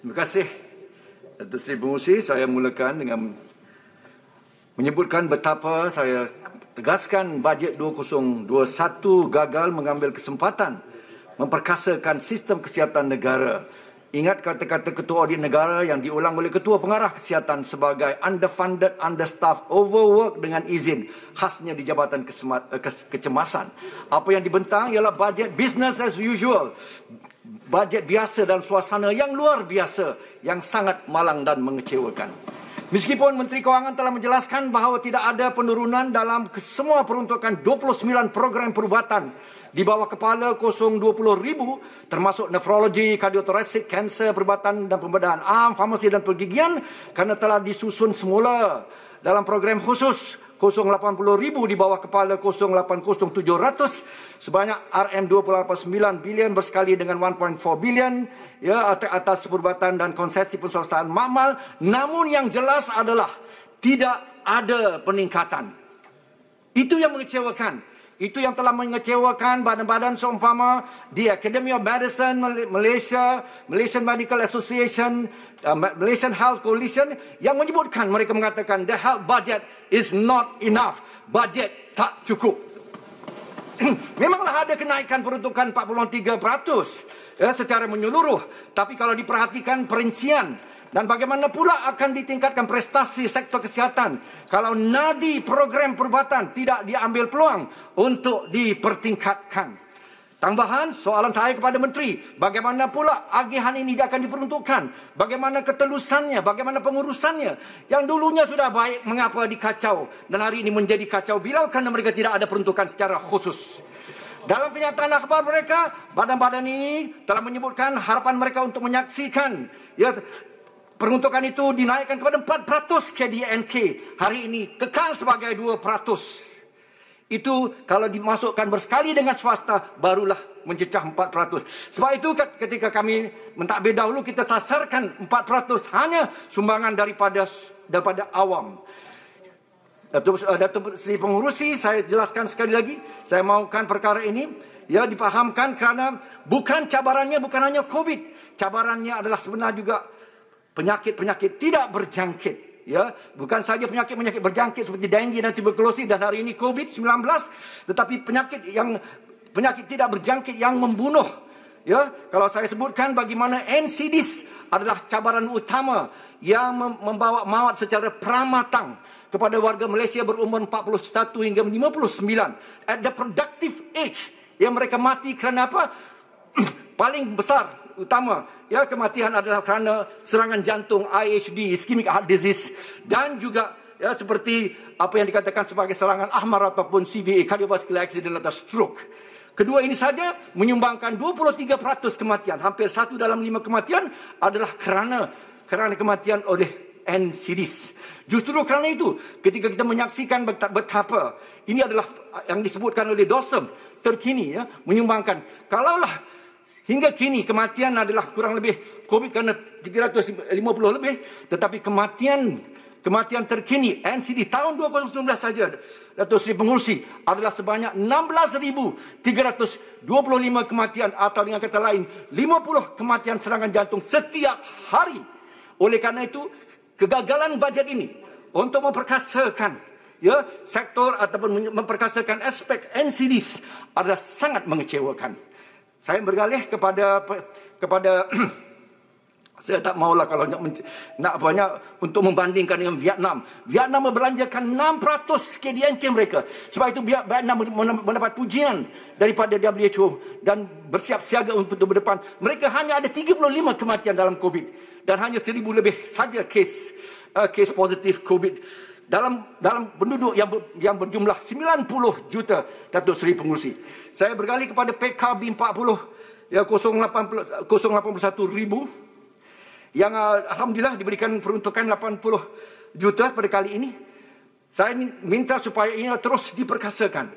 Terima kasih, Datuk Seri Pengerusi. Saya mulakan dengan menyebutkan betapa saya tegaskan bajet 2021 gagal mengambil kesempatan memperkasakan sistem kesihatan negara. Ingat kata-kata Ketua Audit Negara yang diulang oleh Ketua Pengarah Kesihatan sebagai underfunded, understaffed, overworked dengan izin, khasnya di Jabatan Kecemasan. Apa yang dibentang ialah bajet business as usual. Bajet biasa dalam suasana yang luar biasa, yang sangat malang dan mengecewakan. Meskipun Menteri Kewangan telah menjelaskan bahawa tidak ada penurunan dalam semua peruntukan 29 program perubatan di bawah kepala 020,000 termasuk nefrologi, kardiotorasik, kanser, perubatan dan pembedahan farmasi dan pergigian kerana telah disusun semula dalam program khusus 080,000 di bawah kepala 080,700 sebanyak RM289 bilion bersekali dengan 1.4 bilion ya atas perubatan dan konsesi penswastaan makmal. Namun yang jelas adalah tidak ada peningkatan. Itu yang mengecewakan. Itu yang telah mengecewakan badan-badan seumpama di Academy of Medicine Malaysia, Malaysian Medical Association, Malaysian Health Coalition yang menyebutkan, mereka mengatakan the health budget is not enough. Bajet tak cukup. Memanglah ada kenaikan peruntukan 43% ya, secara menyeluruh. Tapi kalau diperhatikan perincian dan bagaimana pula akan ditingkatkan prestasi sektor kesihatan kalau nadi program perubatan tidak diambil peluang untuk dipertingkatkan. Tambahan soalan saya kepada Menteri, bagaimana pula agihan ini akan diperuntukkan? Bagaimana ketelusannya? Bagaimana pengurusannya? Yang dulunya sudah baik, mengapa dikacau? Dan hari ini menjadi kacau bila kerana mereka tidak ada peruntukan secara khusus. Dalam kenyataan akhbar mereka, badan-badan ini telah menyebutkan harapan mereka untuk menyaksikan ya, peruntukan itu dinaikkan kepada 4% KDNK. Hari ini kekal sebagai 2%. Itu kalau dimasukkan bersekali dengan swasta, barulah mencecah 4%. Sebab itu ketika kami mentadbir dahulu, kita sasarkan 4% hanya sumbangan daripada awam. Datuk Seri Pengerusi, saya jelaskan sekali lagi, saya mahukan perkara ini ya dipahamkan kerana cabarannya bukan hanya COVID. Cabarannya adalah sebenarnya juga penyakit-penyakit tidak berjangkit. Ya, bukan saja penyakit-penyakit berjangkit seperti dengue dan tuberkulosis dan hari ini COVID-19, tetapi penyakit tidak berjangkit yang membunuh. Ya, kalau saya sebutkan bagaimana NCDs adalah cabaran utama yang membawa maut secara pramatang kepada warga Malaysia berumur 41 hingga 59 at the productive age. Yang mereka mati kerana apa? Paling besar utama ya kematian adalah kerana serangan jantung, IHD, ischemic heart disease, dan juga ya seperti apa yang dikatakan sebagai serangan ahmar ataupun CVA, cardiovascular accident atau stroke. Kedua ini saja menyumbangkan 23% kematian. Hampir 1 dalam 5 kematian adalah kerana kematian oleh NCDs. Justru kerana itu, ketika kita menyaksikan betapa ini adalah yang disebutkan oleh Dawson terkini ya, menyumbangkan kalaulah hingga kini kematian adalah kurang lebih COVID kerana 350 lebih, tetapi kematian terkini NCD tahun 2019 saja, Datuk Seri Pengerusi, adalah sebanyak 16,325 kematian atau dengan kata lain 50 kematian serangan jantung setiap hari. Oleh kerana itu, kegagalan bajet ini untuk memperkasakan ya sektor ataupun memperkasakan aspek NCDs adalah sangat mengecewakan. Saya bergalih kepada saya tak maulah kalau nak banyak untuk membandingkan dengan Vietnam. Vietnam membelanjakan 6% KDNK mereka. Sebab itu Vietnam mendapat pujian daripada WHO dan bersiap siaga untuk berdepan. Mereka hanya ada 35 kematian dalam COVID dan hanya 1,000 lebih saja kes positif COVID dalam penduduk yang berjumlah 90 juta, Datuk Seri Pengerusi. Saya bergalih kepada PKB 40 ya 081,000 yang alhamdulillah diberikan peruntukan 80 juta pada kali ini. Saya minta supaya ini terus diperkasakan.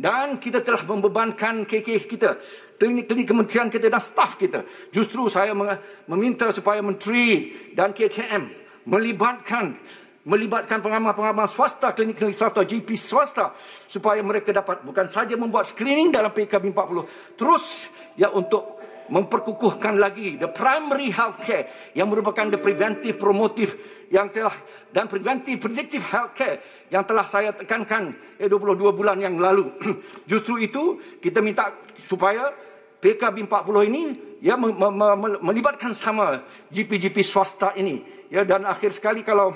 Dan kita telah membebankan KK kita, klinik-klinik kementerian kita dan staf kita. Justru saya meminta supaya menteri dan KKM melibatkan pengamal-pengamal swasta, klinik-klinik swasta, GP swasta, supaya mereka dapat bukan saja membuat screening dalam PKB 40, terus ya untuk memperkukuhkan lagi the primary healthcare yang merupakan the preventive promotive yang telah dan preventive predictive healthcare yang telah saya tekankan 22 bulan yang lalu. Justru itu kita minta supaya PKB 40 ini ya melibatkan sama GP-GP swasta ini. Ya, dan akhir sekali kalau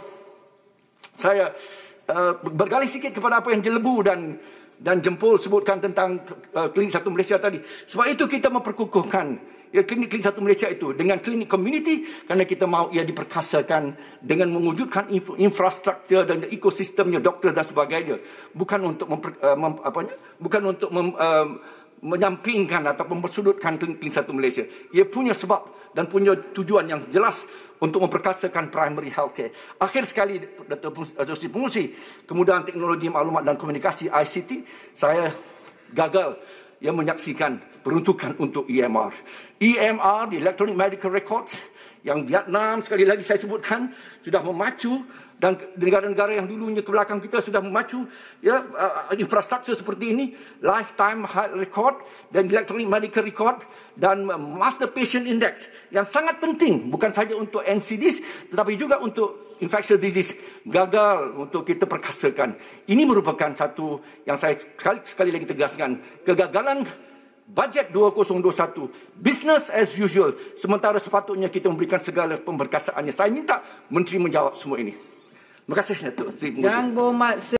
saya bergalih sikit kepada apa yang Jelebu dan Jempol sebutkan tentang Klinik Satu Malaysia tadi. Sebab itu kita memperkukuhkan klinik Satu Malaysia itu dengan klinik community, kerana kita mahu ia diperkasakan dengan mewujudkan infrastruktur dan ekosistemnya, doktor dan sebagainya. Bukan untuk menyampingkan atau mempersudutkan klinik Satu Malaysia. Ia punya sebab dan punya tujuan yang jelas untuk memperkasakan primary healthcare. Akhir sekali, Datuk Asosiasi Pengurusi Kemudahan Teknologi Maklumat dan Komunikasi ICT, saya gagal menyaksikan peruntukan untuk EMR. EMR, the Electronic Medical Records, yang Vietnam sekali lagi saya sebutkan sudah memacu, dan negara-negara yang dulunya ke belakang kita sudah memacu infrastruktur seperti ini, lifetime health record dan electronic medical record dan master patient index yang sangat penting bukan saja untuk NCDs tetapi juga untuk infectious disease, gagal untuk kita perkasakan. Ini merupakan satu yang saya sekali lagi tegaskan, kegagalan Bajet 2021, business as usual, sementara sepatutnya kita memberikan segala pemberkasaannya. Saya minta Menteri menjawab semua ini. Terima kasih, Datuk Seri Pengurusi.